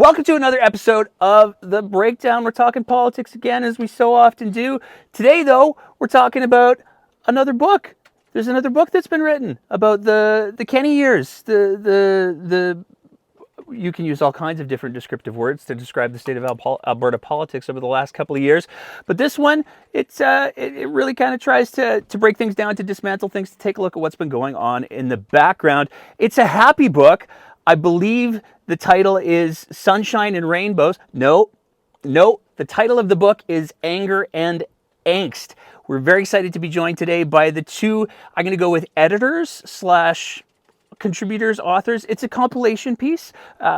Welcome to another episode of The Breakdown. We're talking politics again, as we so often do. Today, though, we're talking about another book. There's another book that's been written about the Kenny years. You can use all kinds of different descriptive words to describe the state of Alberta politics over the last couple of years. But this one, it really kind of tries to break things down, to dismantle things, to take a look at what's been going on in the background. It's a happy book. I believe the title is Sunshine and Rainbows. No. The title of the book is Anger and Angst. We're very excited to be joined today by the two, I'm going to go with editors / contributors, authors. It's a compilation piece.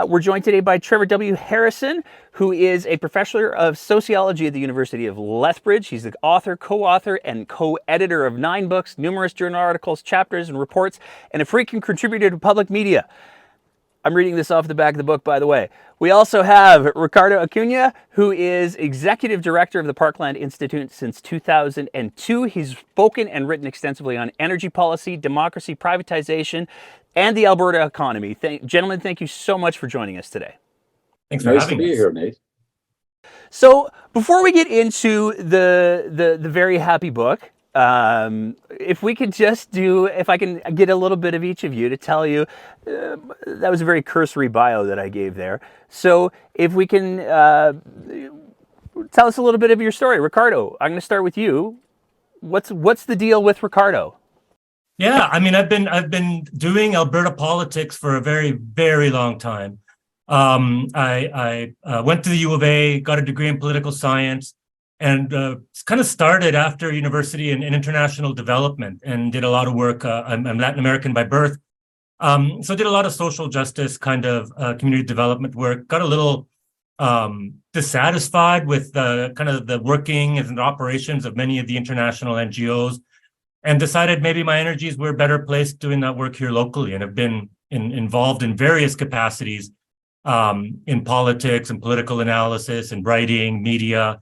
We're joined today by Trevor W. Harrison, who is a professor of sociology at the University of Lethbridge. He's the author, co-author, and co-editor of 9 books, numerous journal articles, chapters, and reports, and a frequent contributor to public media. I'm reading this off the back of the book, by the way. We also have Ricardo Acuna, who is executive director of the Parkland Institute since 2002. He's spoken and written extensively on energy policy, democracy, privatization, and the Alberta economy. Gentlemen, thank you so much for joining us today. Thanks for having us. Nice to be here, Nate. So before we get into the very happy book, if I can get a little bit of each of you to tell you, that was a very cursory bio that I gave there. So if we can tell us a little bit of your story. Ricardo, I'm going to start with you. What's the deal with Ricardo? Yeah, I mean, I've been doing Alberta politics for a very, very long time. I went to the U of A, got a degree in political science, and kind of started after university in international development and did a lot of work. I'm Latin American by birth. So did a lot of social justice kind of community development work, got a little dissatisfied with kind of the working and operations of many of the international NGOs, and decided maybe my energies were better placed doing that work here locally, and have been involved in various capacities in politics and political analysis and writing, media,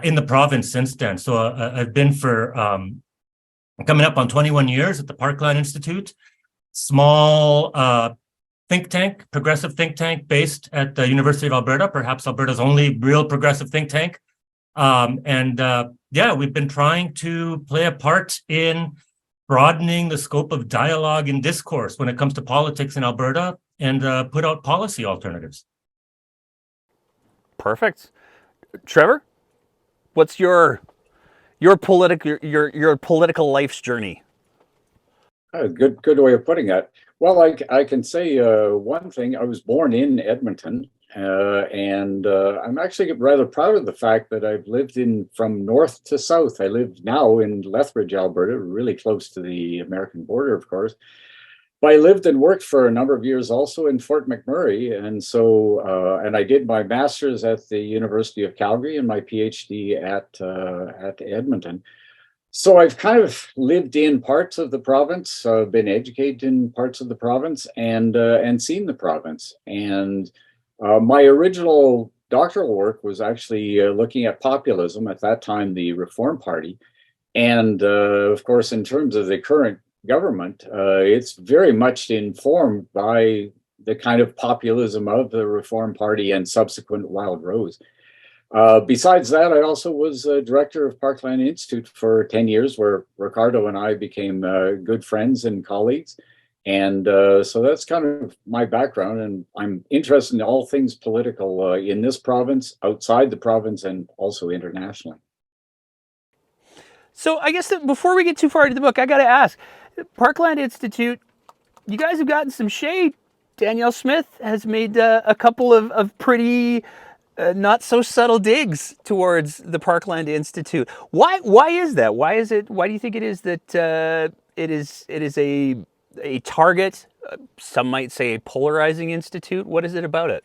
in the province since then. So I've been for coming up on 21 years at the Parkland Institute, small think tank, progressive think tank based at the University of Alberta, perhaps Alberta's only real progressive think tank. We've been trying to play a part in broadening the scope of dialogue and discourse when it comes to politics in Alberta, and put out policy alternatives. Perfect. Trevor, what's your political life's journey? Good way of putting it. Well, I can say one thing. I was born in Edmonton, and I'm actually rather proud of the fact that I've lived from north to south. I live now in Lethbridge, Alberta, really close to the American border, of course. But I lived and worked for a number of years also in Fort McMurray, and so and I did my master's at the University of Calgary and my PhD at Edmonton. So I've kind of lived in parts of the province, been educated in parts of the province, and seen the province. And my original doctoral work was actually looking at populism, at that time the Reform Party, and of course, in terms of the current government, it's very much informed by the kind of populism of the Reform Party and subsequent Wild Rose. Besides that, I also was director of Parkland Institute for 10 years, where Ricardo and I became good friends and colleagues. And so that's kind of my background, and I'm interested in all things political in this province, outside the province, and also internationally. So I guess that before we get too far into the book, I got to ask, Parkland Institute, you guys have gotten some shade. Danielle Smith has made a couple of pretty not so subtle digs towards the Parkland Institute. Why is that? Why do you think it is that it is a target? Some might say a polarizing institute. What is it about it?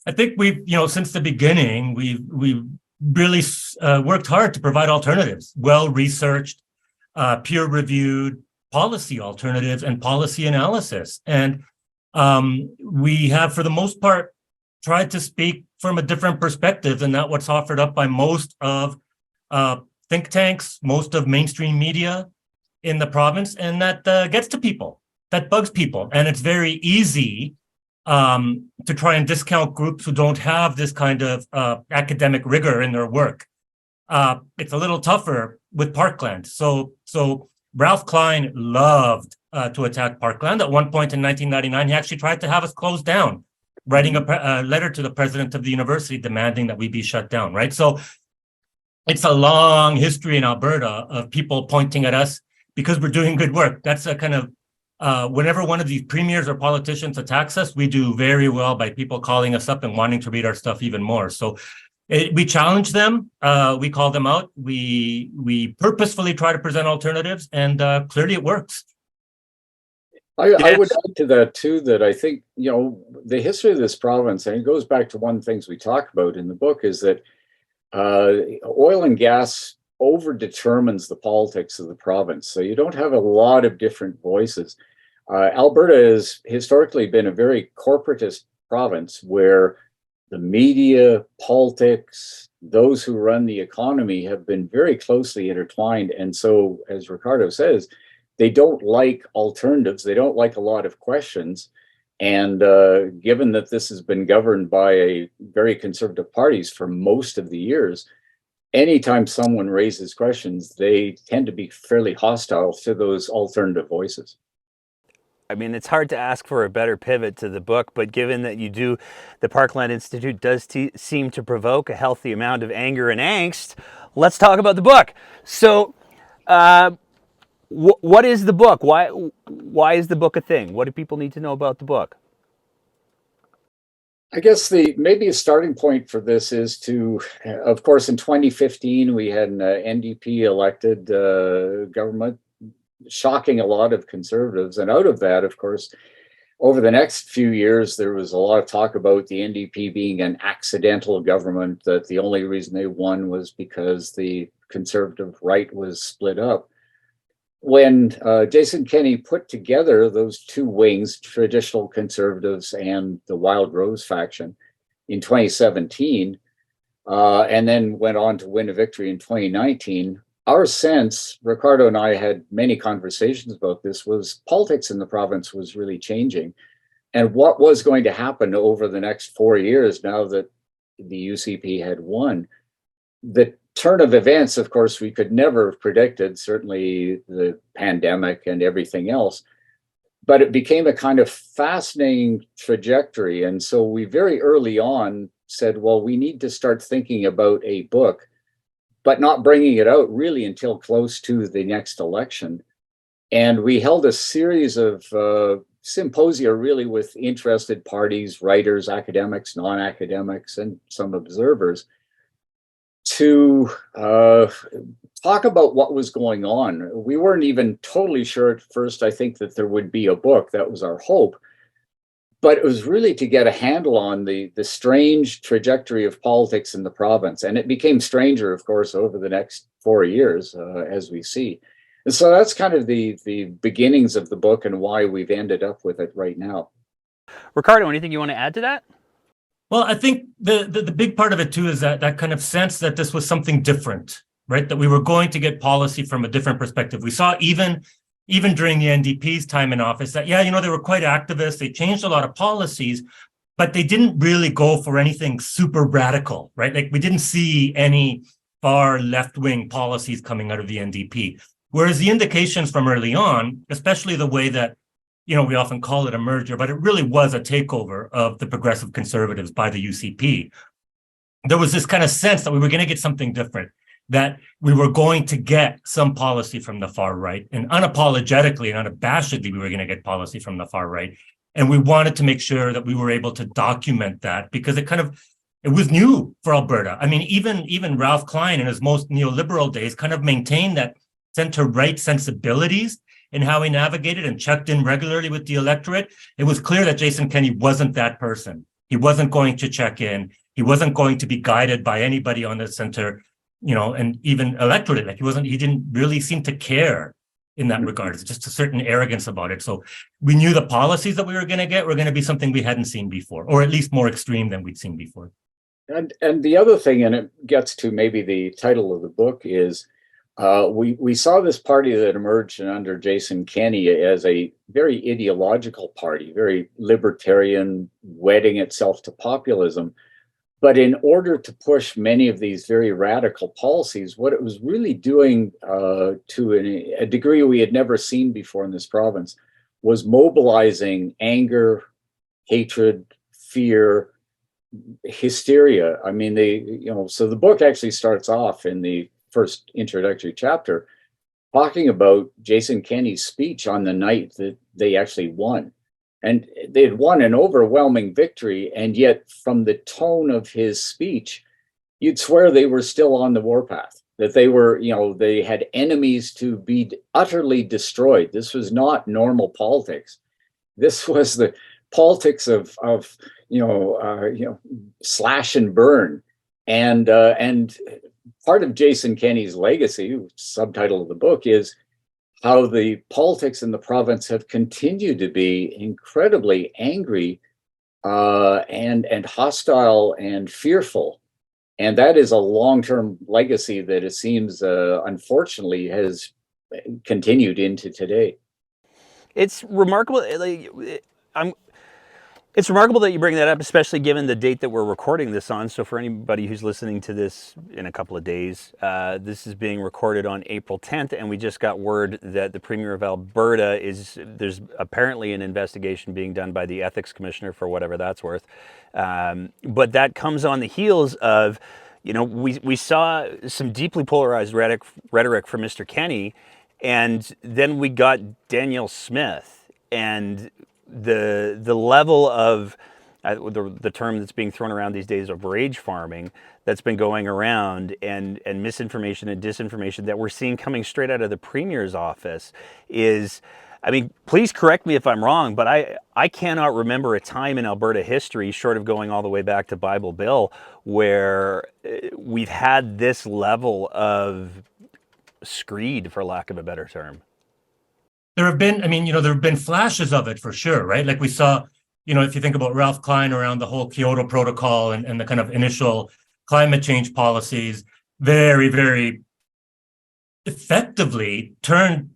I think we've, since the beginning, we've really worked hard to provide alternatives, well-researched, peer-reviewed policy alternatives and policy analysis. And we have, for the most part, tried to speak from a different perspective than that what's offered up by most of think tanks, most of mainstream media in the province, and that gets to people, that bugs people. And it's very easy to try and discount groups who don't have this kind of academic rigor in their work. It's a little tougher with Parkland. So Ralph Klein loved to attack Parkland. At one point in 1999, he actually tried to have us closed down, writing a letter to the president of the university demanding that we be shut down, right? So it's a long history in Alberta of people pointing at us because we're doing good work. That's a kind of, whenever one of these premiers or politicians attacks us, we do very well by people calling us up and wanting to read our stuff even more. So we challenge them, we call them out, we purposefully try to present alternatives, and clearly it works. I would add to that too, that I think, the history of this province, and it goes back to one of the things we talk about in the book, is that oil and gas over-determines the politics of the province. So you don't have a lot of different voices. Alberta has historically been a very corporatist province where the media, politics, those who run the economy have been very closely intertwined. And so, as Ricardo says, they don't like alternatives. They don't like a lot of questions. And given that this has been governed by a very conservative parties for most of the years, anytime someone raises questions, they tend to be fairly hostile to those alternative voices. I mean, it's hard to ask for a better pivot to the book, but given that you do, the Parkland Institute does seem to provoke a healthy amount of anger and angst, let's talk about the book. So, what is the book? Why is the book a thing? What do people need to know about the book? I guess maybe a starting point for this is to, of course, in 2015, we had an NDP elected government, shocking a lot of conservatives. And out of that, of course, over the next few years, there was a lot of talk about the NDP being an accidental government, that the only reason they won was because the conservative right was split up. When Jason Kenney put together those two wings, traditional conservatives and the Wild Rose faction, in 2017, and then went on to win a victory in 2019, our sense, Ricardo and I had many conversations about this, was politics in the province was really changing. And what was going to happen over the next 4 years now that the UCP had won? The turn of events, of course, we could never have predicted, certainly the pandemic and everything else, but it became a kind of fascinating trajectory. And so we very early on said, well, we need to start thinking about a book, but not bringing it out really until close to the next election. And we held a series of symposia really with interested parties, writers, academics, non-academics, and some observers to talk about what was going on. We weren't even totally sure at first, I think, that there would be a book. That was our hope. But it was really to get a handle on the strange trajectory of politics in the province. And it became stranger, of course, over the next 4 years, as we see. And so that's kind of the beginnings of the book and why we've ended up with it right now. Ricardo, anything you want to add to that? Well, I think the big part of it, too, is that kind of sense that this was something different, right? That we were going to get policy from a different perspective. We saw even during the NDP's time in office that, they were quite activist. They changed a lot of policies, but they didn't really go for anything super radical, right? Like we didn't see any far left-wing policies coming out of the NDP. Whereas the indications from early on, especially the way that, we often call it a merger, but it really was a takeover of the progressive conservatives by the UCP. There was this kind of sense that we were going to get something different, that we were going to get some policy from the far right, and unapologetically and unabashedly, we were going to get policy from the far right. And we wanted to make sure that we were able to document that because it was new for Alberta. I mean, even Ralph Klein in his most neoliberal days kind of maintained that center-right sensibilities in how he navigated and checked in regularly with the electorate. It was clear that Jason Kenney wasn't that person. He wasn't going to check in. He wasn't going to be guided by anybody on the center, and even electorate. Like he didn't really seem to care in that regard. It's just a certain arrogance about it. So we knew the policies that we were going to get were going to be something we hadn't seen before, or at least more extreme than we'd seen before. And the other thing, and it gets to maybe the title of the book, is We saw this party that emerged under Jason Kenney as a very ideological party, very libertarian, wedding itself to populism. But in order to push many of these very radical policies, what it was really doing to a degree we had never seen before in this province was mobilizing anger, hatred, fear, hysteria. I mean, so the book actually starts off in the first introductory chapter talking about Jason Kenney's speech on the night that they actually won. And they had won an overwhelming victory. And yet, from the tone of his speech, you'd swear they were still on the warpath, that they were, they had enemies to be utterly destroyed. This was not normal politics. This was the politics of slash and burn. And part of Jason Kenney's legacy, subtitle of the book, is how the politics in the province have continued to be incredibly angry and hostile and fearful. And that is a long-term legacy that it seems, unfortunately, has continued into today. It's remarkable. It's remarkable that you bring that up, especially given the date that we're recording this on. So for anybody who's listening to this in a couple of days, this is being recorded on April 10th, and we just got word that the Premier of Alberta there's apparently an investigation being done by the Ethics Commissioner, for whatever that's worth. But that comes on the heels of, we saw some deeply polarized rhetoric from Mr. Kenney, and then we got Danielle Smith, and the level of the term that's being thrown around these days of rage farming that's been going around, and misinformation and disinformation that we're seeing coming straight out of the Premier's office is, I mean, please correct me if I'm wrong, but I cannot remember a time in Alberta history, short of going all the way back to Bible Bill, where we've had this level of screed, for lack of a better term. There have been, there have been flashes of it for sure, right? Like we saw, if you think about Ralph Klein around the whole Kyoto Protocol and the kind of initial climate change policies, very, very effectively turned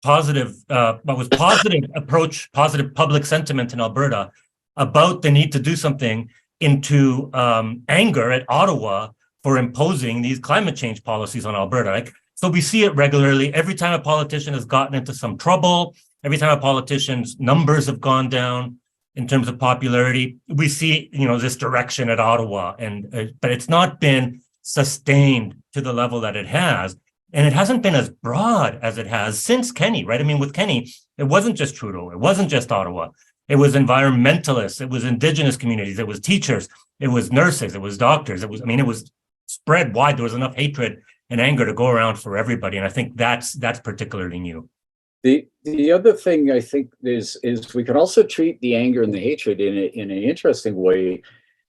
positive approach, positive public sentiment in Alberta about the need to do something into anger at Ottawa for imposing these climate change policies on Alberta. So we see it regularly. Every time a politician has gotten into some trouble, every time a politician's numbers have gone down in terms of popularity, we see, this direction at Ottawa. But it's not been sustained to the level that it has. And it hasn't been as broad as it has since Kenney, right? I mean, with Kenney, it wasn't just Trudeau. It wasn't just Ottawa. It was environmentalists. It was Indigenous communities. It was teachers. It was nurses. It was doctors. It was spread wide. There was enough hatred and anger to go around for everybody. And I think that's particularly new. The other thing I think is we can also treat the anger and the hatred in an interesting way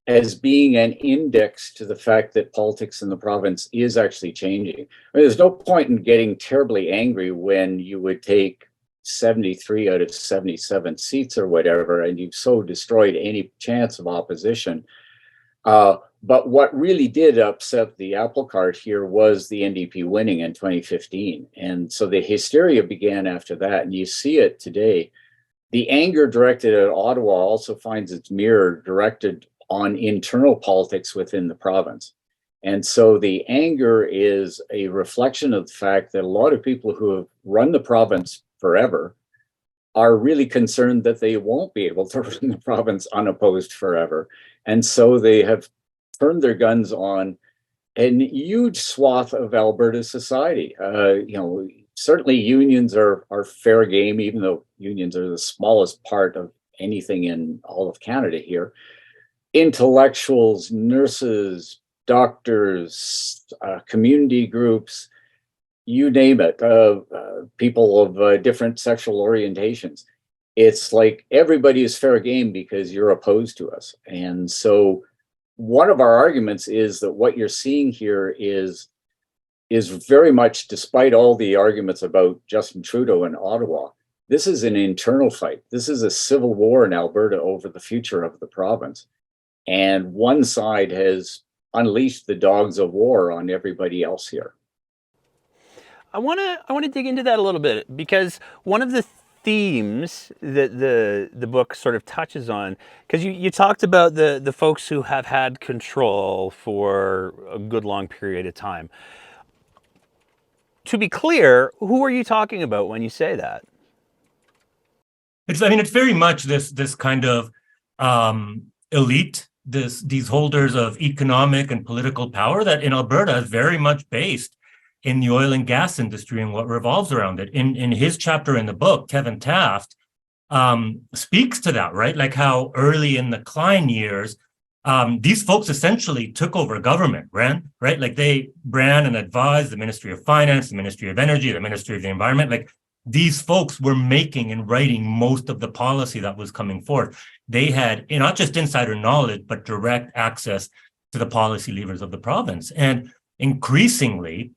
as being an index to the fact that politics in the province is actually changing. I mean, there's no point in getting terribly angry when you would take 73 out of 77 seats or whatever, and you've so destroyed any chance of opposition. But what really did upset the apple cart here was the NDP winning in 2015. And so the hysteria began after that. And you see it today. The anger directed at Ottawa also finds its mirror directed on internal politics within the province. And so the anger is a reflection of the fact that a lot of people who have run the province forever are really concerned that they won't be able to run the province unopposed forever. And so they have turned their guns on a huge swath of Alberta society. Certainly unions are fair game, even though unions are the smallest part of anything in all of Canada here. Intellectuals, nurses, doctors, community groups, you name it, people of different sexual orientations. It's like everybody is fair game because you're opposed to us. And so one of our arguments is that what you're seeing here is very much, despite all the arguments about Justin Trudeau and Ottawa, this is an internal fight. This is a civil war in Alberta over the future of the province. And one side has unleashed the dogs of war on everybody else here. I want to dig into that a little bit, because one of the themes that the book sort of touches on, because you talked about the folks who have had control for a good long period of time. To be clear, who are you talking about when you say that? It's very much this kind of elite, these holders of economic and political power that in Alberta is very much based in the oil and gas industry and what revolves around it. In his chapter in the book, Kevin Taft speaks to that, right? Like how early in the Klein years, these folks essentially took over government, right? Like they ran and advised the Ministry of Finance, the Ministry of Energy, the Ministry of the Environment. Like these folks were making and writing most of the policy that was coming forth. They had not just insider knowledge, but direct access to the policy levers of the province. And increasingly,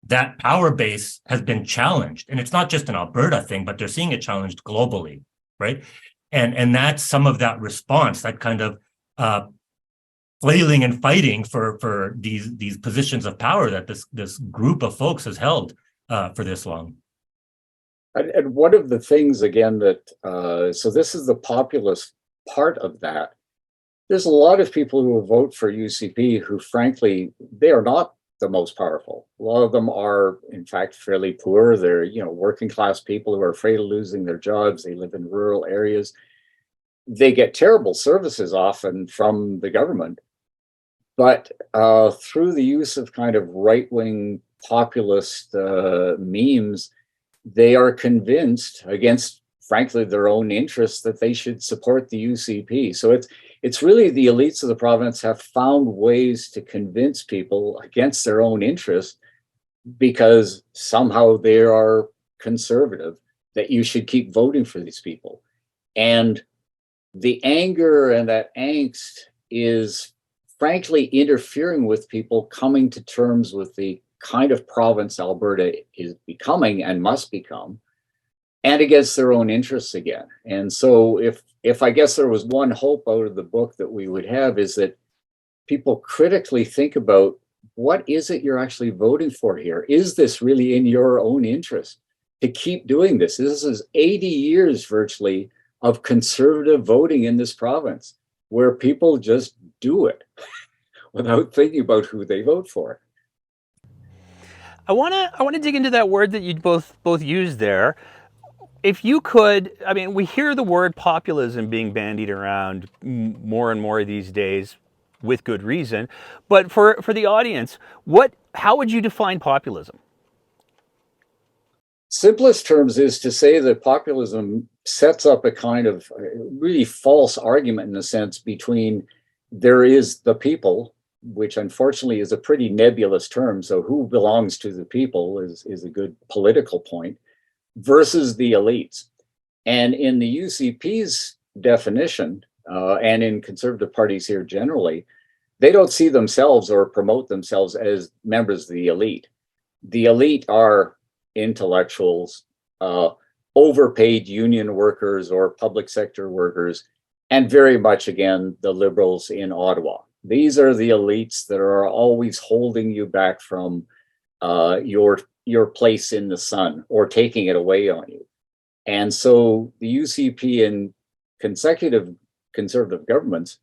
that power base has been challenged. And it's not just an Alberta thing, but they're seeing it challenged globally, right? And that's some of that response, that kind of flailing and fighting for these positions of power that this group of folks has held for this long. And one of the things, again, that, so this is the populist part of that. There's a lot of people who will vote for UCP who, frankly, they are not the most powerful. A lot of them are, in fact, fairly poor. They're, working class people who are afraid of losing their jobs. They live in rural areas. They get terrible services often from the government. But through the use of kind of right-wing populist memes, they are convinced, against, frankly, their own interests, that they should support the UCP. So it's really the elites of the province have found ways to convince people against their own interests, because somehow they are conservative, that you should keep voting for these people. And the anger and that angst is frankly interfering with people coming to terms with the kind of province Alberta is becoming and must become, and against their own interests again. And so if I guess there was one hope out of the book that we would have, is that people critically think about, what is it you're actually voting for here? Is this really in your own interest to keep doing this? This is 80 years virtually of conservative voting in this province, where people just do it without thinking about who they vote for. I want to dig into that word that you both used there. If you could, I mean, we hear the word populism being bandied around more and more these days, with good reason. But for the audience, how would you define populism? Simplest terms is to say that populism sets up a kind of really false argument, in a sense, between there is the people, which unfortunately is a pretty nebulous term. So who belongs to the people is a good political point, versus the elites. And in the UCP's definition, and in conservative parties here generally, they don't see themselves or promote themselves as members of the elite. The elite are intellectuals, overpaid union workers or public sector workers, and very much, again, the liberals in Ottawa. These are the elites that are always holding you back from your place in the sun, or taking it away on you. And so the UCP and consecutive conservative governments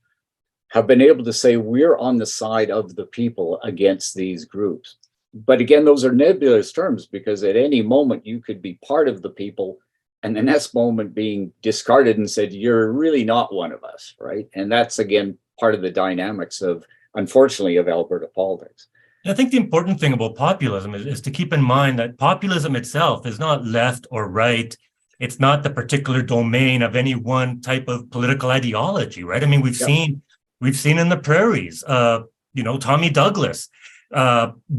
have been able to say, we're on the side of the people against these groups. But again, those are nebulous terms, because at any moment you could be part of the people, and the next moment being discarded and said, you're really not one of us, right? And that's, again, part of the dynamics of, unfortunately, of Alberta politics. I think the important thing about populism is to keep in mind that populism itself is not left or right. It's not the particular domain of any one type of political ideology, right? I mean, we've seen in the prairies, Tommy Douglas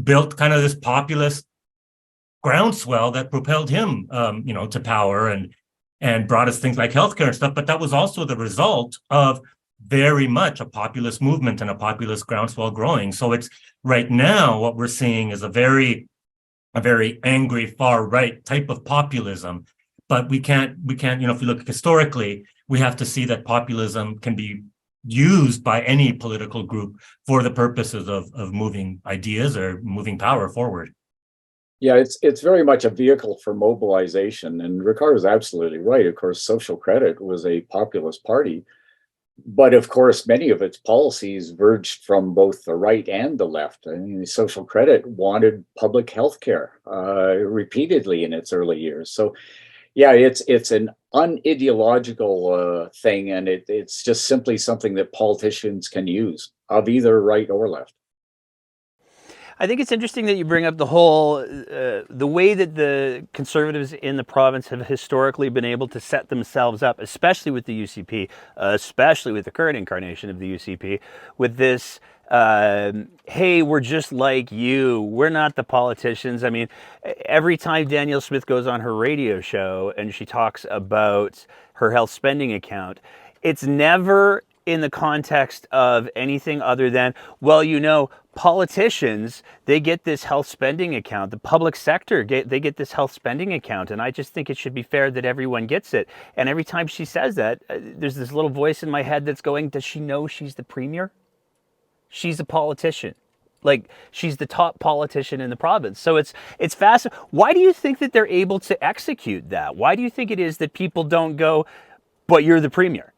built kind of this populist groundswell that propelled him, to power and brought us things like healthcare and stuff. But that was also the result of very much a populist movement and a populist groundswell growing. So it's right now what we're seeing is a very angry far right type of populism. But we can't, if you look historically, we have to see that populism can be used by any political group for the purposes of moving ideas or moving power forward. Yeah, it's very much a vehicle for mobilization. And Ricardo's absolutely right. Of course, social credit was a populist party, but of course, many of its policies verged from both the right and the left. I mean, social credit wanted public health care repeatedly in its early years. So yeah, it's an unideological thing, and it's just simply something that politicians can use of either right or left. I think it's interesting that you bring up the whole, the way that the conservatives in the province have historically been able to set themselves up, especially with the UCP, especially with the current incarnation of the UCP, with this, hey, we're just like you. We're not the politicians. I mean, every time Danielle Smith goes on her radio show and she talks about her health spending account, it's never in the context of anything other than, well, you know, politicians, they get this health spending account. The public sector, they get this health spending account. And I just think it should be fair that everyone gets it. And every time she says that, there's this little voice in my head that's going, does she know she's the premier? She's a politician. Like, she's the top politician in the province. So it's fascinating. Why do you think that they're able to execute that? Why do you think it is that people don't go, but you're the premier?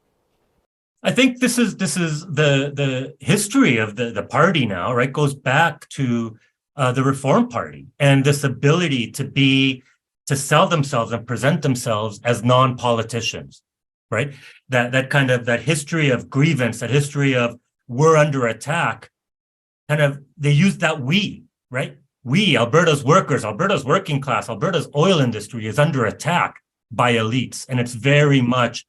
I think this is the history of the party now, right? Goes back to the Reform Party and this ability to sell themselves and present themselves as non-politicians, right? That kind of that history of grievance, that history of we're under attack, kind of they use that we, right? We, Alberta's workers, Alberta's working class, Alberta's oil industry is under attack by elites, and it's very much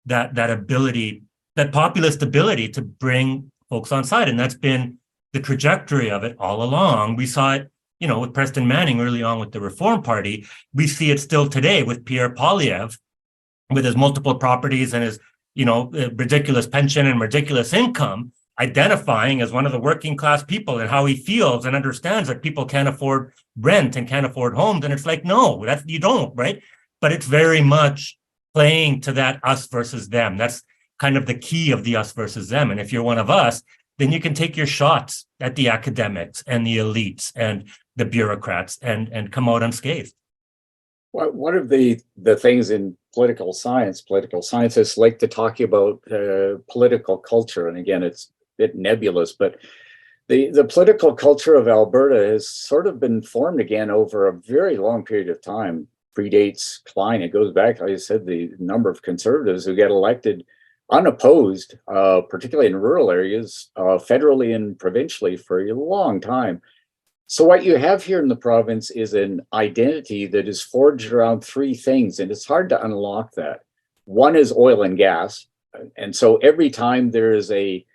that ability, that populist ability to bring folks on side. And that's been the trajectory of it all along. We saw it, you know, with Preston Manning early on with the Reform Party. We see it still today with Pierre Poilievre, with his multiple properties and his, you know, ridiculous pension and ridiculous income, identifying as one of the working class people and how he feels and understands that people can't afford rent and can't afford homes. And it's like, no, that's, you don't, right? But it's very much playing to that us versus them. That's kind of the key of the us versus them. And if you're one of us, then you can take your shots at the academics and the elites and the bureaucrats and come out unscathed. Well, one of the things in political scientists like to talk about political culture. And again, it's a bit nebulous, but the political culture of Alberta has sort of been formed again over a very long period of time. Predates Klein. It goes back, like I said, the number of conservatives who get elected unopposed, particularly in rural areas, federally and provincially for a long time. So what you have here in the province is an identity that is forged around three things, and it's hard to unlock that. One is oil and gas. And so every time there is a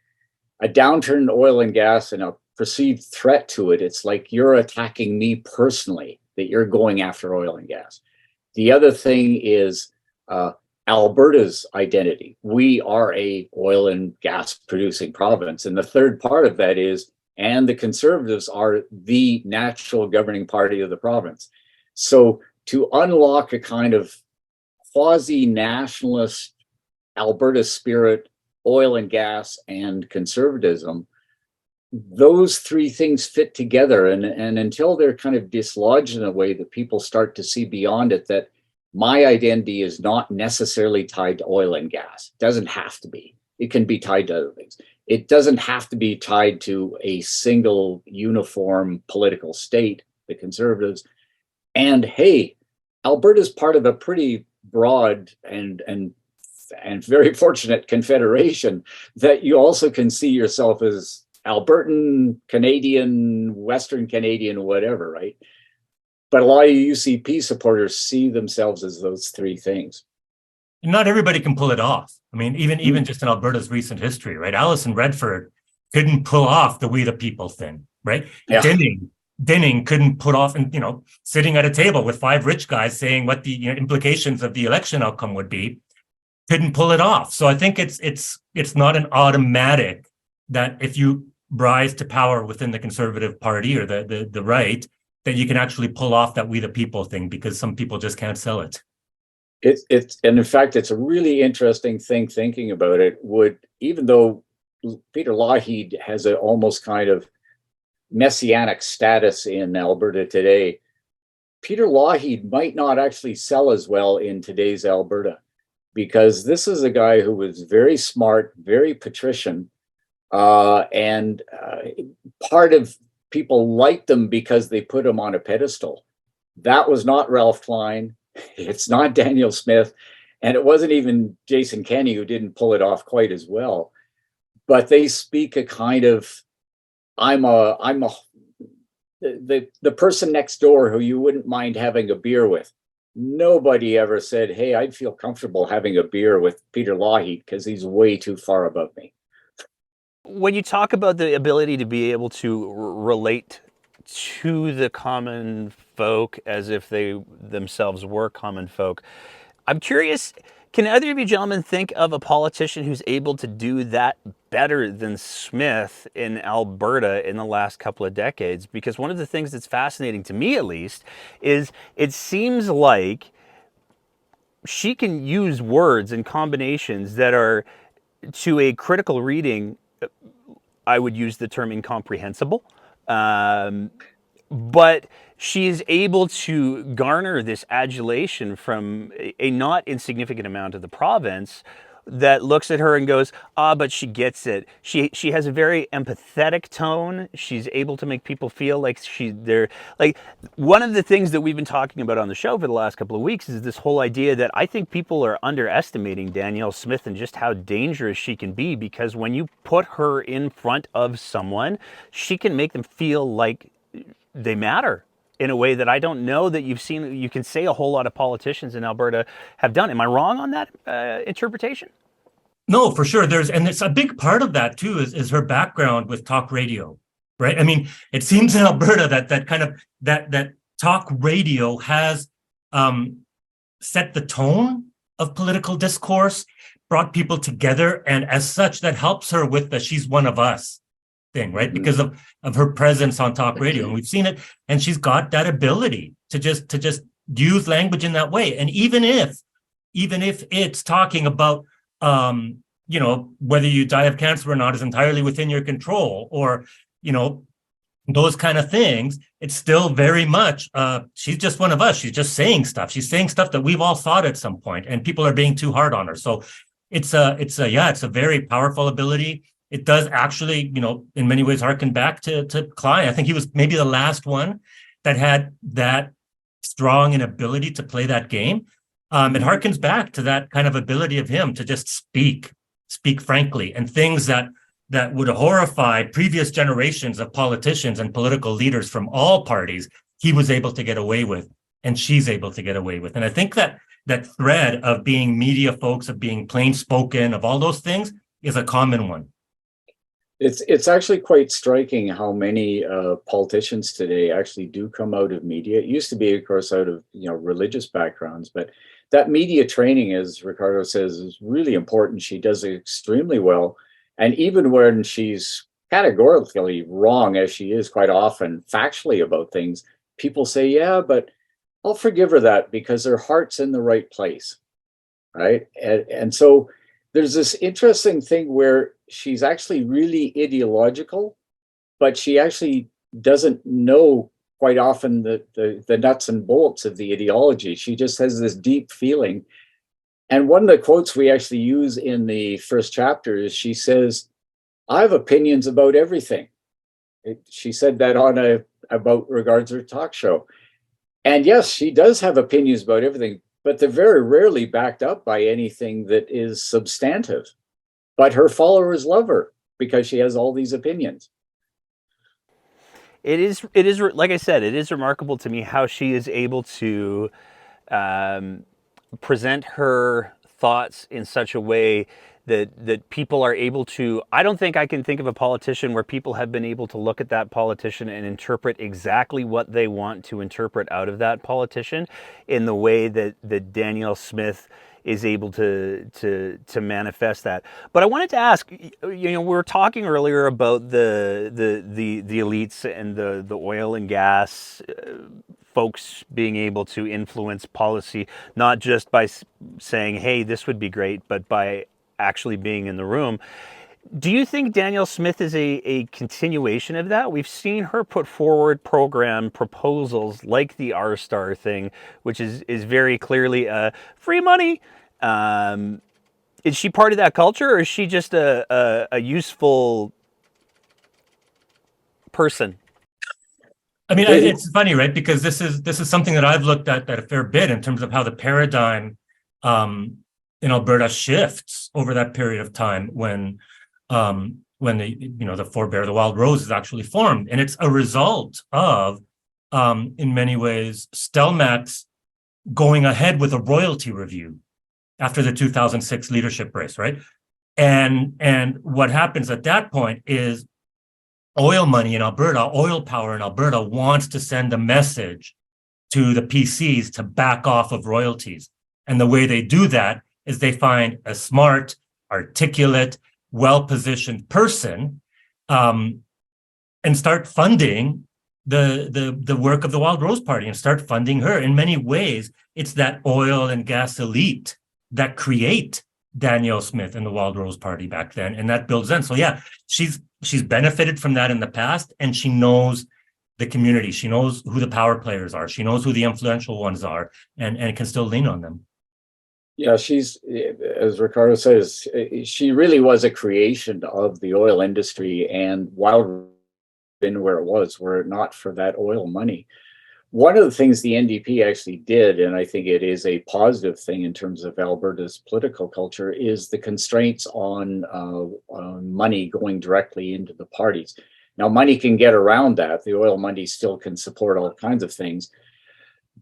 downturn in oil and gas and a perceived threat to it, it's like you're attacking me personally, that you're going after oil and gas. The other thing is Alberta's identity. We are a oil and gas producing province. And the third part of that is, and the Conservatives are the natural governing party of the province. So to unlock a kind of quasi-nationalist Alberta spirit, oil and gas and conservatism, those three things fit together. And until they're kind of dislodged in a way that people start to see beyond it, that my identity is not necessarily tied to oil and gas. It doesn't have to be. It can be tied to other things. It doesn't have to be tied to a single uniform political state, the Conservatives. And hey, Alberta's part of a pretty broad and very fortunate confederation that you also can see yourself as Albertan, Canadian, Western Canadian, whatever, right? But a lot of UCP supporters see themselves as those three things. Not everybody can pull it off. I mean, even just in Alberta's recent history, right? Alison Redford couldn't pull off the we the people thing, right? Yeah. Dinning couldn't put off, and sitting at a table with five rich guys saying what the implications of the election outcome would be, couldn't pull it off. So I think it's not an automatic that if you rise to power within the Conservative Party or the right, that you can actually pull off that we the people thing, because some people just can't sell it. And in fact, it's a really interesting thing thinking about it. Even though Peter Lougheed has an almost kind of messianic status in Alberta today, Peter Lougheed might not actually sell as well in today's Alberta, because this is a guy who was very smart, very patrician, and part of people liked him because they put him on a pedestal. That was not Ralph Klein. It's not Danielle Smith. And it wasn't even Jason Kenney, who didn't pull it off quite as well. But they speak a kind of, the person next door who you wouldn't mind having a beer with. Nobody ever said, hey, I'd feel comfortable having a beer with Peter Lougheed because he's way too far above me. When you talk about the ability to be able to relate to the common folk as if they themselves were common folk, I'm curious, can either of you gentlemen think of a politician who's able to do that better than Smith in Alberta in the last couple of decades? Because one of the things that's fascinating to me, at least, is it seems like she can use words and combinations that are, to a critical reading, I would use the term incomprehensible. But she is able to garner this adulation from a not insignificant amount of the province that looks at her and goes, but she gets it. She has a very empathetic tone. She's able to make people feel like they're like, one of the things that we've been talking about on the show for the last couple of weeks is this whole idea that I think people are underestimating Danielle Smith and just how dangerous she can be, because when you put her in front of someone, she can make them feel like they matter in a way that I don't know that you can say a whole lot of politicians in Alberta have done. Am I wrong on that interpretation? No, for sure. And it's a big part of that too, is her background with talk radio, right? I mean, it seems in Alberta that talk radio has set the tone of political discourse, brought people together, and as such, that helps her with the "she's one of us" thing, right? Mm-hmm. Because of her presence on talk radio, and we've seen it, and she's got that ability to just use language in that way. And even if it's talking about whether you die of cancer or not is entirely within your control, or those kind of things, it's still very much she's just one of us. She's just saying stuff. She's saying stuff that we've all thought at some point, and people are being too hard on her. So it's a very powerful ability. It does actually, in many ways harken back to Klein. I think he was maybe the last one that had that strong an ability to play that game. It harkens back to that kind of ability of him to just speak frankly, and things that would horrify previous generations of politicians and political leaders from all parties, he was able to get away with, and she's able to get away with. And I think that thread of being media folks, of being plain spoken, of all those things is a common one. It's actually quite striking how many politicians today actually do come out of media. It used to be, of course, out of religious backgrounds, but that media training, as Ricardo says, is really important. She does it extremely well, and even when she's categorically wrong, as she is quite often factually about things, people say, "Yeah, but I'll forgive her that because her heart's in the right place," right? And so there's this interesting thing where she's actually really ideological, but she actually doesn't know quite often the nuts and bolts of the ideology. She just has this deep feeling. And one of the quotes we actually use in the first chapter is, she says, "I have opinions about everything." She said that on about Regards her talk show. And yes, she does have opinions about everything, but they're very rarely backed up by anything that is substantive. But her followers love her because she has all these opinions. It is, like I said, it is remarkable to me how she is able to present her thoughts in such a way that people are able to. I don't think I can think of a politician where people have been able to look at that politician and interpret exactly what they want to interpret out of that politician in the way that Danielle Smith is able to manifest that. But I wanted to ask, we were talking earlier about the elites and the oil and gas folks being able to influence policy, not just by saying, "Hey, this would be great," but by actually being in the room. Do you think Danielle Smith is a continuation of that? We've seen her put forward program proposals like the R Star thing, which is very clearly free money. Um, is she part of that culture, or is she just a useful person? I mean, It- it's funny, right? Because this is something that I've looked at a fair bit in terms of how the paradigm in Alberta shifts over that period of time when the forebear, the Wild Rose, is actually formed, and it's a result of in many ways Stelmack's going ahead with a royalty review after the 2006 leadership race, right? And what happens at that point is oil money in Alberta, oil power in Alberta wants to send a message to the PCs to back off of royalties. And the way they do that is they find a smart, articulate, well-positioned person and start funding the work of the Wild Rose Party and start funding her. In many ways, it's that oil and gas elite that create Danielle Smith and the Wild Rose Party back then, and that builds in. So yeah, she's benefited from that in the past, and she knows the community. She knows who the power players are. She knows who the influential ones are, and can still lean on them. Yeah, she's, as Ricardo says, she really was a creation of the oil industry, and Wild been where it was, were it not for that oil money. One of the things the NDP actually did, and I think it is a positive thing in terms of Alberta's political culture, is the constraints on money going directly into the parties. Now, money can get around that. The oil money still can support all kinds of things.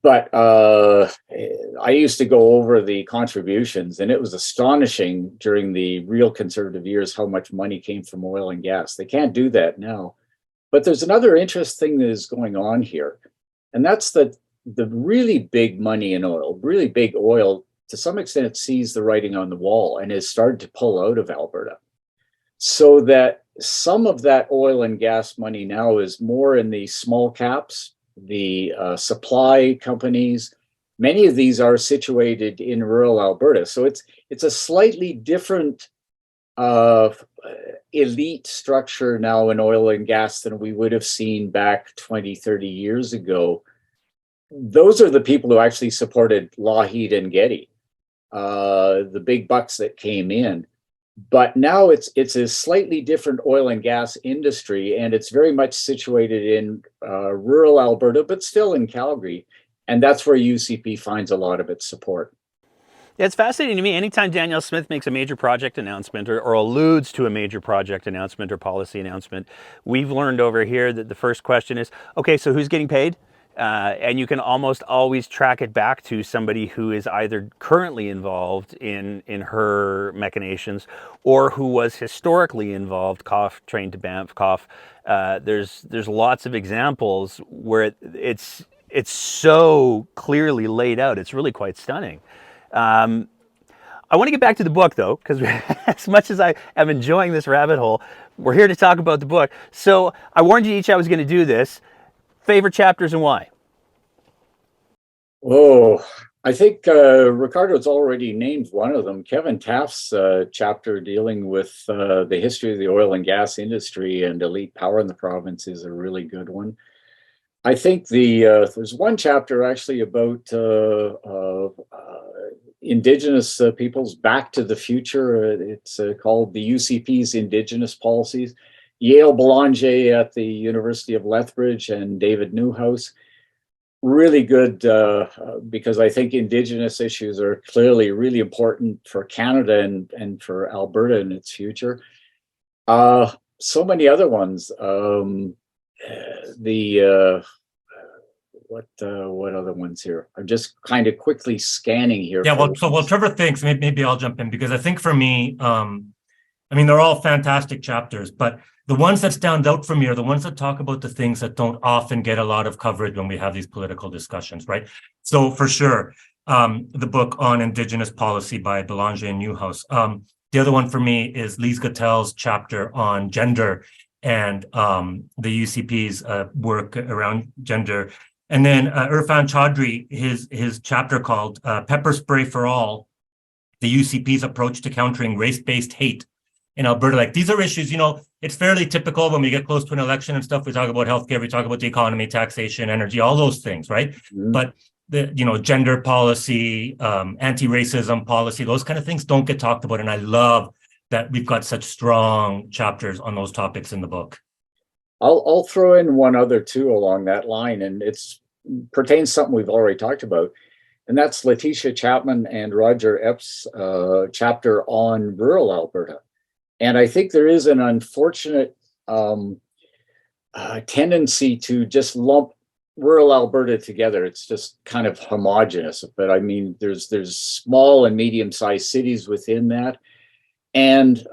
But I used to go over the contributions, and it was astonishing during the real conservative years how much money came from oil and gas. They can't do that now. But there's another interesting thing that is going on here. And that's that the really big money in oil, really big oil, to some extent sees the writing on the wall and has started to pull out of Alberta. So that some of that oil and gas money now is more in the small caps, the supply companies. Many of these are situated in rural Alberta. So it's a slightly different elite structure now in oil and gas than we would have seen back 20, 30 years ago. Those are the people who actually supported Lougheed and Getty, the big bucks that came in. But now it's a slightly different oil and gas industry, and it's very much situated in rural Alberta, but still in Calgary. And that's where UCP finds a lot of its support. Yeah, it's fascinating to me. Anytime Danielle Smith makes a major project announcement or alludes to a major project announcement or policy announcement, we've learned over here that the first question is, okay, so who's getting paid? And you can almost always track it back to somebody who is either currently involved in her machinations or who was historically involved, cough, trained to Banff, cough. There's lots of examples where it's so clearly laid out. It's really quite stunning. I want to get back to the book, though, because as much as I am enjoying this rabbit hole, we're here to talk about the book. So I warned you each I was going to do this. Favorite chapters and why? Oh, I think Ricardo's already named one of them. Kevin Taft's chapter dealing with the history of the oil and gas industry and elite power in the province is a really good one. I think there's one chapter actually about Indigenous peoples back to the future. It's called the UCP's Indigenous Policies. Yale Belanger at the University of Lethbridge and David Newhouse. Really good because I think Indigenous issues are clearly really important for Canada and for Alberta in its future. So many other ones. What other ones here? I'm just kind of quickly scanning here. Yeah, well, Trevor thinks maybe I'll jump in because I think for me, I mean, they're all fantastic chapters, but the ones that stand out for me are the ones that talk about the things that don't often get a lot of coverage when we have these political discussions, right? So for sure, the book on Indigenous policy by Belanger and Newhouse. The other one for me is Lise Gattel's chapter on gender and the UCP's work around gender. And then Irfan Chaudhry, his chapter called Pepper Spray for All, the UCP's approach to countering race-based hate in Alberta. Like these are issues, it's fairly typical when we get close to an election and stuff. We talk about healthcare, we talk about the economy, taxation, energy, all those things, right? Mhm. But gender policy, anti-racism policy, those kind of things don't get talked about. And I love that we've got such strong chapters on those topics in the book. I'll throw in one other too along that line, and it's pertains to something we've already talked about, and that's Letitia Chapman and Roger Epps' chapter on rural Alberta. And I think there is an unfortunate tendency to just lump rural Alberta together. It's just kind of homogenous. But I mean, there's small and medium-sized cities within that, and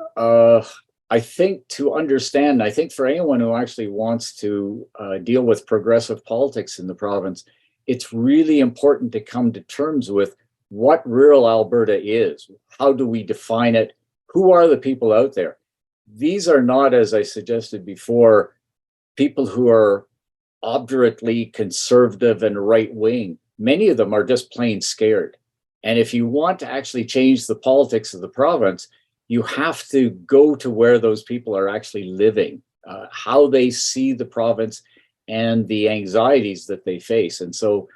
I think to understand, I think for anyone who actually wants to deal with progressive politics in the province, it's really important to come to terms with what rural Alberta is. How do we define it? Who are the people out there? These are not, as I suggested before, people who are obdurately conservative and right-wing. Many of them are just plain scared. And if you want to actually change the politics of the province, you have to go to where those people are actually living, how they see the province and the anxieties that they face. And so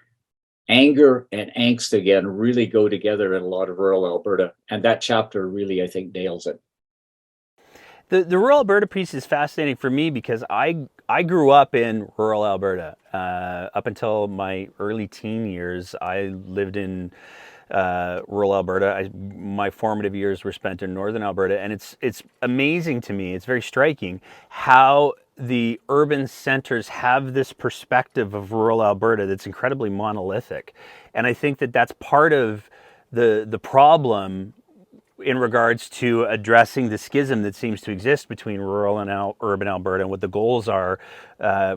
anger and angst, again, really go together in a lot of rural Alberta. And that chapter really, I think, nails it. The rural Alberta piece is fascinating for me because I grew up in rural Alberta. Up until my early teen years, I lived in rural Alberta. My formative years were spent in northern Alberta, and it's amazing to me. It's very striking how the urban centers have this perspective of rural Alberta that's incredibly monolithic, and I think that that's part of the problem in regards to addressing the schism that seems to exist between rural and urban Alberta, and what the goals are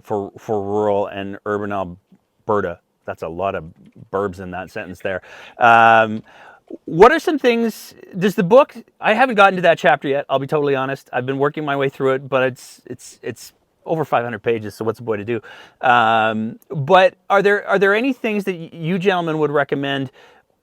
for rural and urban Alberta. That's a lot of verbs in that sentence there. What are some things, does the book, I haven't gotten to that chapter yet, I'll be totally honest. I've been working my way through it, but it's over 500 pages, so what's the boy to do? But are there any things that you gentlemen would recommend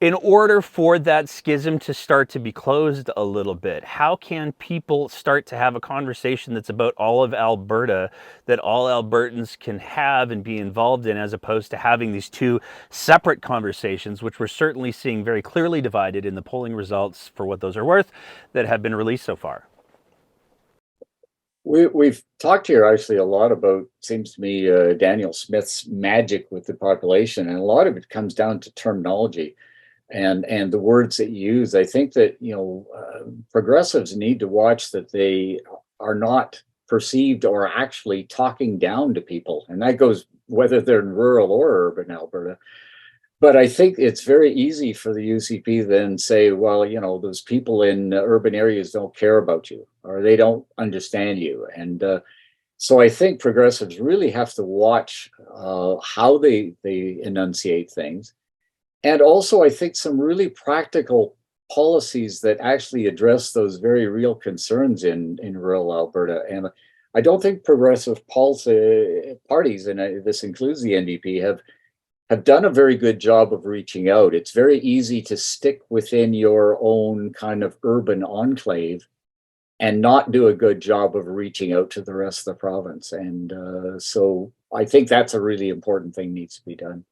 in order for that schism to start to be closed a little bit? How can people start to have a conversation that's about all of Alberta, that all Albertans can have and be involved in, as opposed to having these two separate conversations, which we're certainly seeing very clearly divided in the polling results, for what those are worth, that have been released so far? We've talked here actually a lot about, seems to me, Danielle Smith's magic with the population, and a lot of it comes down to terminology and the words that you use. I think that progressives need to watch that they are not perceived or actually talking down to people, and that goes whether they're in rural or urban Alberta. But I think it's very easy for the UCP then say, well, those people in urban areas don't care about you, or they don't understand you. And so I think progressives really have to watch how they enunciate things. And also, I think some really practical policies that actually address those very real concerns in rural Alberta. And I don't think progressive parties, and this includes the NDP, have done a very good job of reaching out. It's very easy to stick within your own kind of urban enclave and not do a good job of reaching out to the rest of the province. And so I think that's a really important thing needs to be done.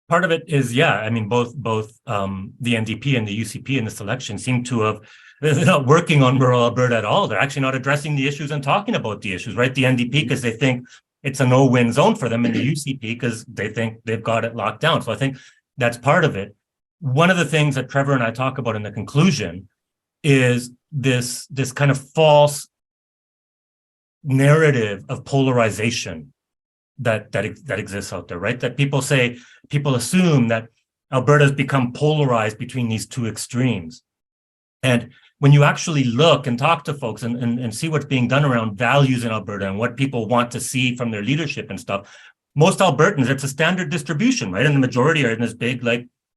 Part of it is, both the NDP and the UCP in this election seem to have, they're not working on rural Alberta at all. They're actually not addressing the issues and talking about the issues, right? The NDP, because they think it's a no-win zone for them, and the UCP, because they think they've got it locked down. So I think that's part of it. One of the things that Trevor and I talk about in the conclusion is this kind of false narrative of polarization that exists out there, right? That people assume that Alberta's become polarized between these two extremes. And when you actually look and talk to folks and see what's being done around values in Alberta and what people want to see from their leadership and stuff, most Albertans, it's a standard distribution, right? And the majority are in this big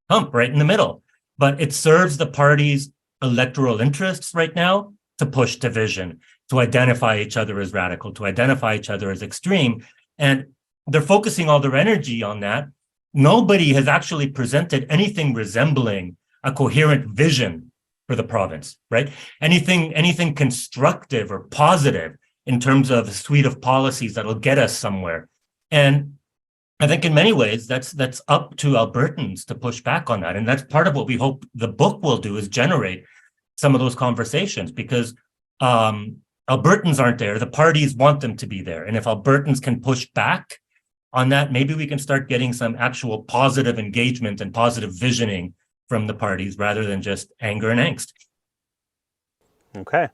hump right in the middle. But it serves the party's electoral interests right now to push division, to identify each other as radical, to identify each other as extreme. And they're focusing all their energy on that. Nobody has actually presented anything resembling a coherent vision for the province, right? Anything constructive or positive in terms of a suite of policies that'll get us somewhere. And I think in many ways that's up to Albertans to push back on that. And that's part of what we hope the book will do, is generate some of those conversations, because Albertans aren't there. The parties want them to be there. And if Albertans can push back on that, maybe we can start getting some actual positive engagement and positive visioning from the parties rather than just anger and angst. Okay.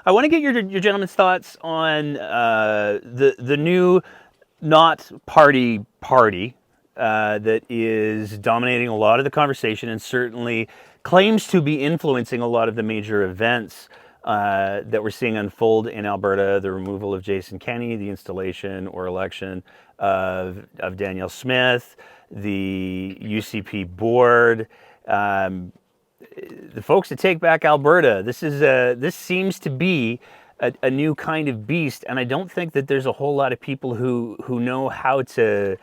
I want to get your gentlemen's thoughts on the new not party that is dominating a lot of the conversation and certainly claims to be influencing a lot of the major events that we're seeing unfold in Alberta: the removal of Jason Kenney, the installation or election of Danielle Smith, the UCP board, the folks that Take Back Alberta. This seems to be a new kind of beast, and I don't think that there's a whole lot of people who know how to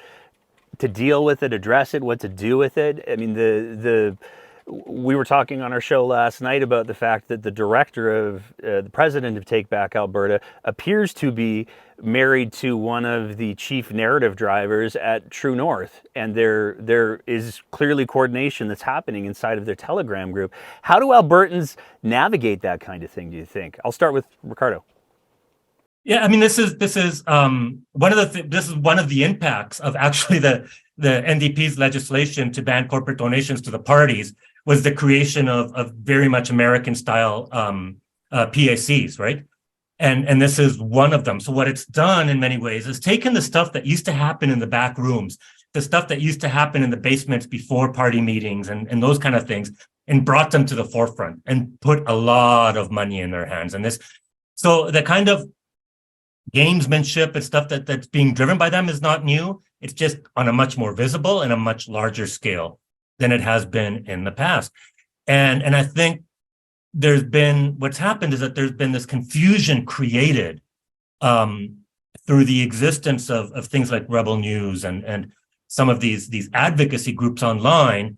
deal with it, address it, what to do with it. I mean, we were talking on our show last night about the fact that the director of the president of Take Back Alberta appears to be married to one of the chief narrative drivers at True North, and there is clearly coordination that's happening inside of their Telegram group. How do Albertans navigate that kind of thing, do you think? I'll start with Ricardo. Yeah, I mean, this is one of the impacts of actually the NDP's legislation to ban corporate donations to the parties, was the creation of very much American style PACs, right? And this is one of them. So what it's done in many ways is taken the stuff that used to happen in the back rooms, the stuff that used to happen in the basements before party meetings and those kind of things, and brought them to the forefront and put a lot of money in their hands. And so the kind of gamesmanship and stuff that's being driven by them is not new. It's just on a much more visible and a much larger scale than it has been in the past. And I think what's happened is that there's been this confusion created through the existence of things like Rebel News and some of these advocacy groups online,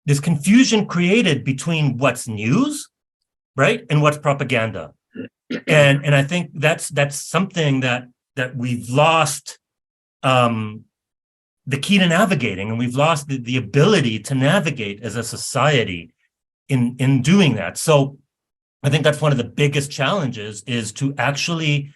this confusion created between what's news, right, and what's propaganda. And I think that's something that we've lost the key to navigating, and we've lost the ability to navigate as a society in doing that. So I think that's one of the biggest challenges, is to actually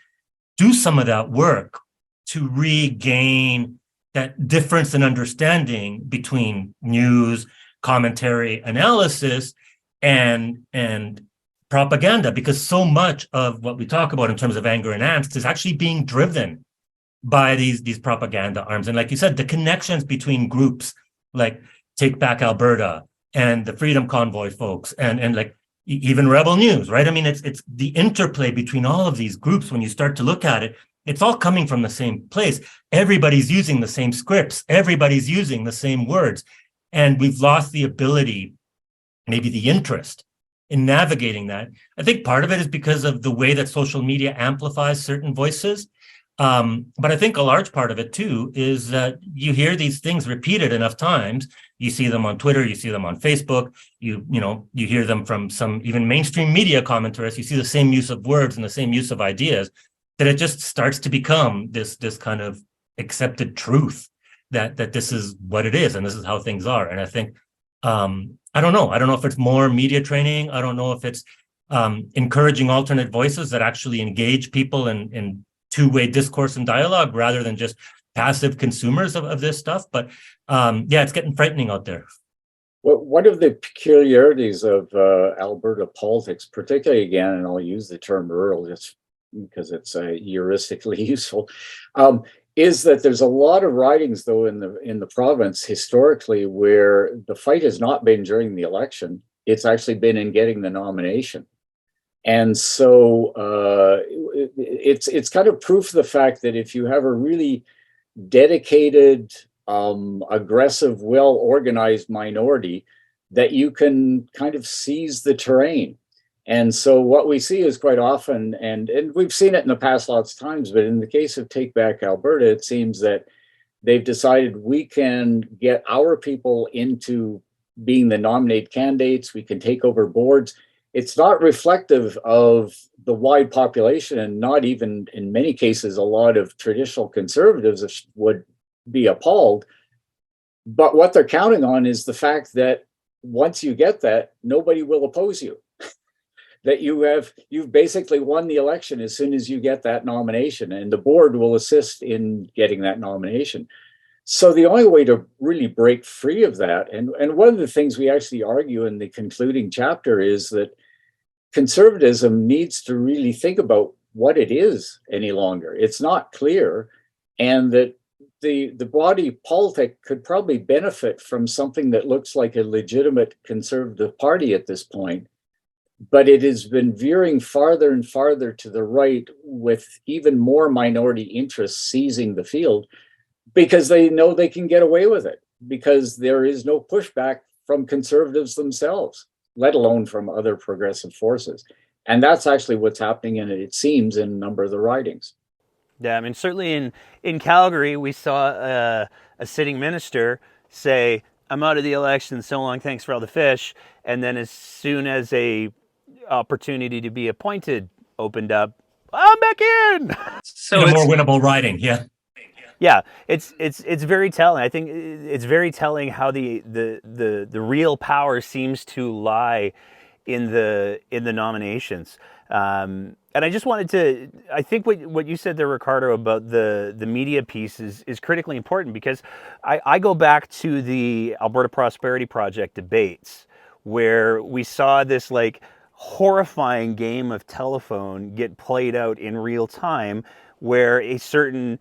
do some of that work to regain that difference in understanding between news, commentary, analysis, and propaganda, because so much of what we talk about in terms of anger and angst is actually being driven by these propaganda arms. And like you said, the connections between groups like Take Back Alberta and the Freedom Convoy folks and like even Rebel News, right? I mean, it's the interplay between all of these groups. When you start to look at it, it's all coming from the same place. Everybody's using the same scripts. Everybody's using the same words. And we've lost the ability, maybe the interest, in navigating that. I think part of it is because of the way that social media amplifies certain voices. But I think a large part of it too is that you hear these things repeated enough times. You see them on Twitter, you see them on Facebook, you hear them from some even mainstream media commentarists. You see the same use of words and the same use of ideas, that it just starts to become this kind of accepted truth that this is what it is and this is how things are. And I think I don't know if it's more media training. I don't know if it's encouraging alternate voices that actually engage people in two-way discourse and dialogue rather than just passive consumers of this stuff. But yeah, it's getting frightening out there. Well, one of the peculiarities of Alberta politics, particularly, again, and I'll use the term rural just because it's heuristically useful, is that there's a lot of ridings, though, in the province historically where the fight has not been during the election. It's actually been in getting the nomination. And so it's kind of proof of the fact that if you have a really dedicated, aggressive, well-organized minority, that you can kind of seize the terrain. And so what we see is quite often, and we've seen it in the past lots of times, but in the case of Take Back Alberta, it seems that they've decided we can get our people into being the nominated candidates, we can take over boards. it's not reflective of the wide population, and not even in many cases, a lot of traditional conservatives would be appalled. But what they're counting on is the fact that once you get that, nobody will oppose you. That you've basically won the election as soon as you get that nomination, and the board will assist in getting that nomination. So the only way to really break free of that, and one of the things we actually argue in the concluding chapter, is that conservatism needs to really think about what it is any longer. It's not clear, and that the body politic could probably benefit from something that looks like a legitimate conservative party at this point. But it has been veering farther and farther to the right, with even more minority interests seizing the field, because they know they can get away with it, because there is no pushback from conservatives themselves, let alone from other progressive forces. And that's actually what's happening, and it seems, in a number of the ridings. Yeah, I mean, certainly in Calgary, we saw a sitting minister say, "I'm out of the election, so long, thanks for all the fish." And then as soon as a opportunity to be appointed opened up, I'm back in. So in a more winnable riding, yeah. Yeah, it's very telling. I think it's very telling how the real power seems to lie in the nominations. And I just wanted to, I think what you said there, Ricardo, about the media piece is critically important, because I go back to the Alberta Prosperity Project debates, where we saw this like horrifying game of telephone get played out in real time, where a certain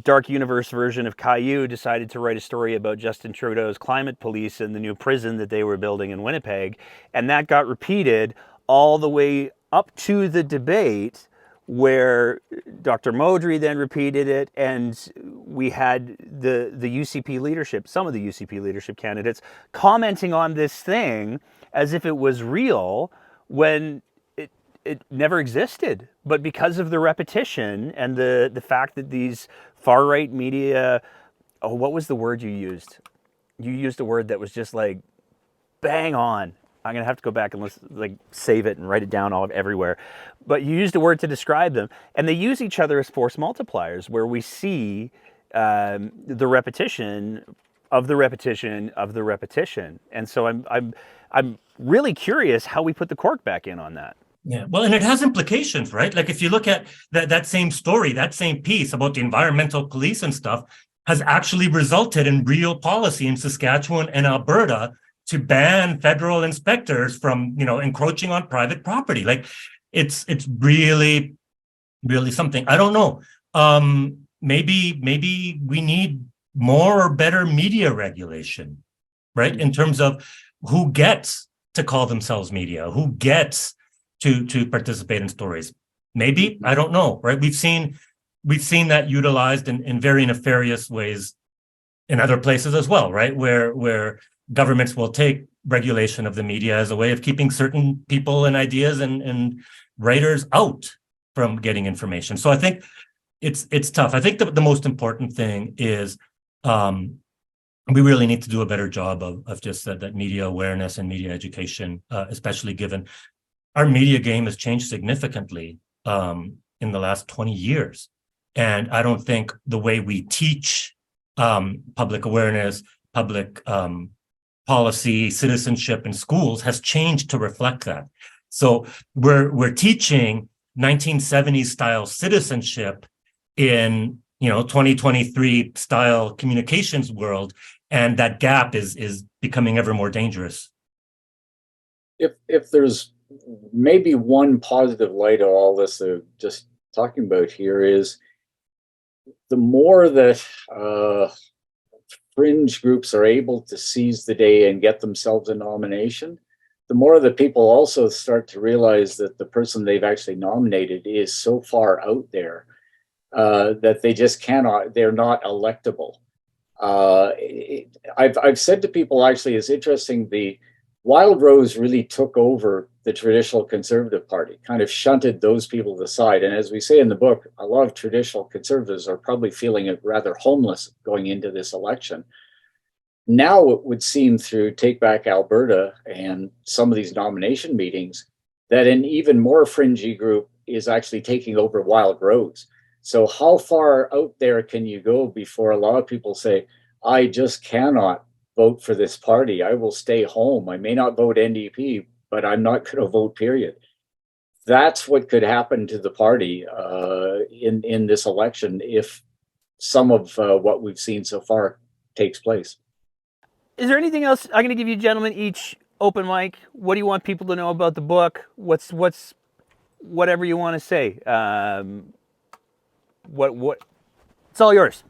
dark universe version of Caillou decided to write a story about Justin Trudeau's climate police and the new prison that they were building in Winnipeg. And that got repeated all the way up to the debate, where Dr. Modry then repeated it, and we had the UCP leadership, some of the UCP leadership candidates, commenting on this thing as if it was real, when it never existed. But because of the repetition and the fact that these far-right media, oh, what was the word you used? You used a word that was just like bang on. I'm going to have to go back and save it and write it down everywhere. But you used a word to describe them, and they use each other as force multipliers, where we see the repetition of the repetition of the repetition. And so I'm really curious how we put the cork back in on that. Yeah, well, and it has implications, right? Like if you look at that same story, that same piece about the environmental police and stuff has actually resulted in real policy in Saskatchewan and Alberta to ban federal inspectors from, encroaching on private property. Like it's really, really something. I don't know. Maybe we need more or better media regulation, right? In terms of who gets to call themselves media, who gets to participate in stories. Maybe, I don't know, right? We've seen that utilized in very nefarious ways in other places as well, right? Where governments will take regulation of the media as a way of keeping certain people and ideas and writers out from getting information. So I think it's tough. I think the most important thing is we really need to do a better job of just that media awareness and media education, especially given our media game has changed significantly in the last 20 years. And I don't think the way we teach public awareness, public policy, citizenship in schools has changed to reflect that. So we're teaching 1970s style citizenship in 2023 style communications world, and that gap is becoming ever more dangerous. If there's maybe one positive light of all this just talking about here, is the more that fringe groups are able to seize the day and get themselves a nomination, the more that people also start to realize that the person they've actually nominated is so far out there that they just cannot, they're not electable. I've said to people, actually, it's interesting, the Wild Rose really took over the traditional Conservative Party, kind of shunted those people to the side. And as we say in the book, a lot of traditional Conservatives are probably feeling rather homeless going into this election. Now it would seem, through Take Back Alberta and some of these nomination meetings, that an even more fringy group is actually taking over wild roads. So how far out there can you go before a lot of people say, I just cannot vote for this party. I will stay home. I may not vote NDP, but I'm not going to vote, period. That's what could happen to the party in this election if some of what we've seen so far takes place. Is there anything else? I'm going to give you gentlemen each open mic. What do you want people to know about the book? What's whatever you want to say. What? It's all yours.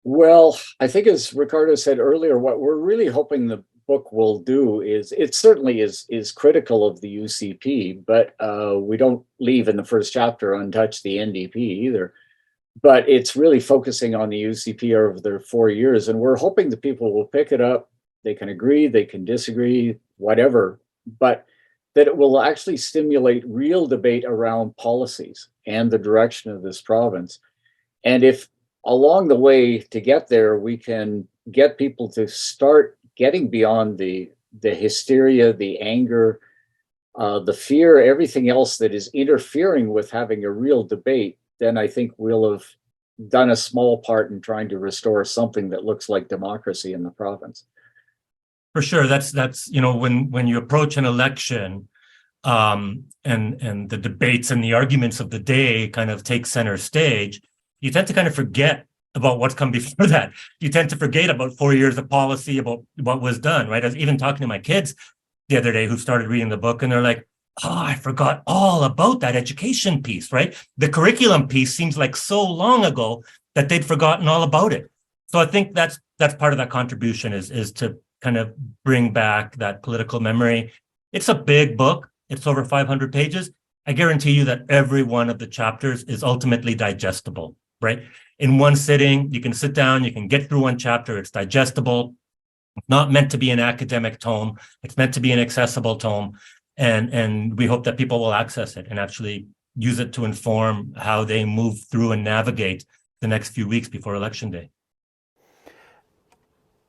Well, I think as Ricardo said earlier, what we're really hoping the book will do is it certainly is critical of the UCP, but we don't leave in the first chapter untouched the NDP either. But it's really focusing on the UCP over their 4 years, and we're hoping that people will pick it up. They can agree, they can disagree, whatever, but that it will actually stimulate real debate around policies and the direction of this province. And if along the way to get there, we can get people to start getting beyond the hysteria, the anger, the fear, everything else that is interfering with having a real debate, then I think we'll have done a small part in trying to restore something that looks like democracy in the province. For sure, that's when you approach an election, and the debates and the arguments of the day kind of take center stage, you tend to kind of forget about what's come before that. You tend to forget about 4 years of policy, about what was done, right? I was even talking to my kids the other day who started reading the book, and they're like, oh, I forgot all about that education piece, right? The curriculum piece seems like so long ago that they'd forgotten all about it. So I think that's part of that contribution is to kind of bring back that political memory. It's a big book. It's over 500 pages. I guarantee you that every one of the chapters is ultimately digestible, right? In one sitting, you can sit down, you can get through one chapter. It's digestible. It's not meant to be an academic tome. It's meant to be an accessible tome. And we hope that people will access it and actually use it to inform how they move through and navigate the next few weeks before Election Day.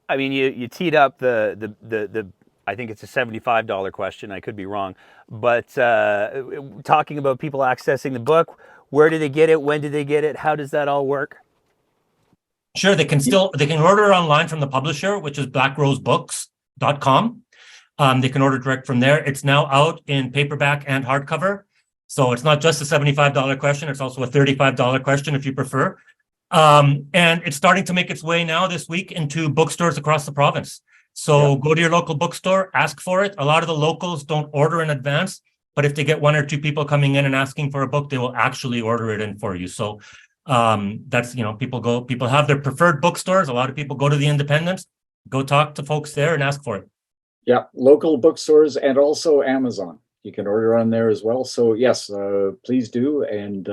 I mean, you teed up the I think it's a $75 question. I could be wrong, but talking about people accessing the book, where do they get it? When do they get it? How does that all work? Sure, they can order online from the publisher, which is blackrosebooks.com. They can order direct from there. It's now out in paperback and hardcover. So it's not just a $75 question. It's also a $35 question if you prefer. And it's starting to make its way now this week into bookstores across the province. So Go to your local bookstore, ask for it. A lot of the locals don't order in advance, but if they get one or two people coming in and asking for a book, they will actually order it in for you. So that's, people have their preferred bookstores. A lot of people go to the independents, go talk to folks there and ask for it. Yeah, local bookstores and also Amazon. You can order on there as well. So yes, please do. And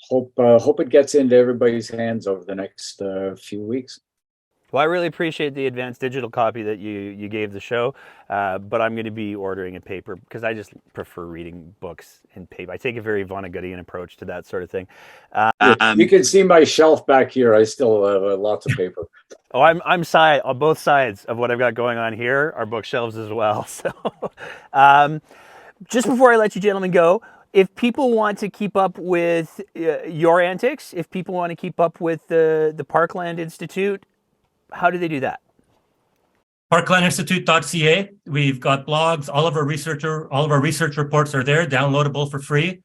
hope it gets into everybody's hands over the next few weeks. Well, I really appreciate the advanced digital copy that you gave the show, but I'm going to be ordering in paper because I just prefer reading books in paper. I take a very Vonnegutian approach to that sort of thing. You can see my shelf back here. I still have lots of paper. Oh, I'm on both sides of what I've got going on here are bookshelves as well. So, just before I let you gentlemen go, if people want to keep up with your antics, if people want to keep up with the Parkland Institute, how do they do that? Parklandinstitute.ca. We've got blogs. All of our research reports are there, downloadable for free.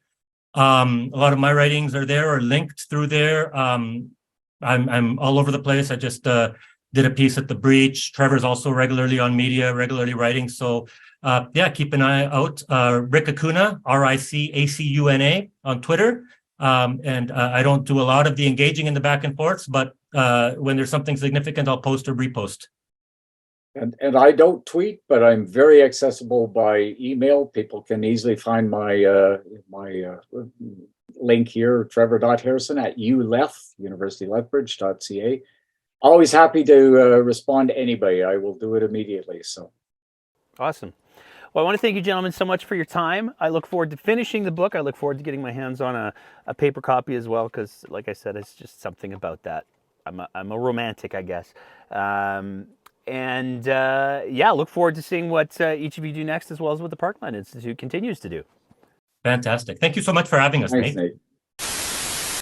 A lot of my writings are there or linked through there. I'm all over the place. I just did a piece at The Breach. Trevor's also regularly on media, regularly writing. So keep an eye out. Rick Acuna, RICACUNA on Twitter. And I don't do a lot of the engaging in the back and forths, but when there's something significant, I'll post or repost. And I don't tweet, but I'm very accessible by email. People can easily find my link here, trevor.harrison@uleth, universitylethbridge.ca. Always happy to respond to anybody. I will do it immediately. So awesome. Well, I want to thank you, gentlemen, so much for your time. I look forward to finishing the book. I look forward to getting my hands on a paper copy as well, because, like I said, it's just something about that. I'm a romantic, I guess. And yeah, look forward to seeing what each of you do next, as well as what the Parkland Institute continues to do. Fantastic. Thank you so much for having us, Thanks, Nate. Nate.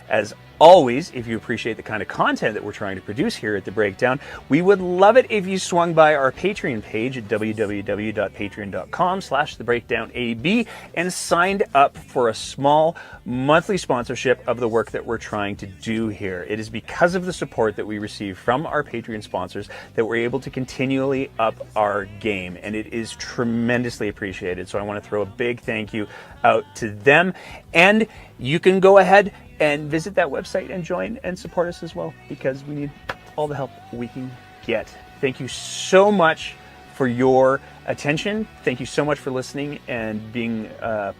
As always, if you appreciate the kind of content that we're trying to produce here at The Breakdown, we would love it if you swung by our Patreon page at www.patreon.com/thebreakdownab and signed up for a small monthly sponsorship of the work that we're trying to do here. It is because of the support that we receive from our Patreon sponsors that we're able to continually up our game, and it is tremendously appreciated. So I want to throw a big thank you out to them, and you can go ahead and visit that website and join and support us as well, because we need all the help we can get. Thank you so much for your attention. Thank you so much for listening and being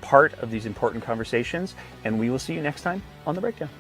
part of these important conversations. And we will see you next time on The Breakdown.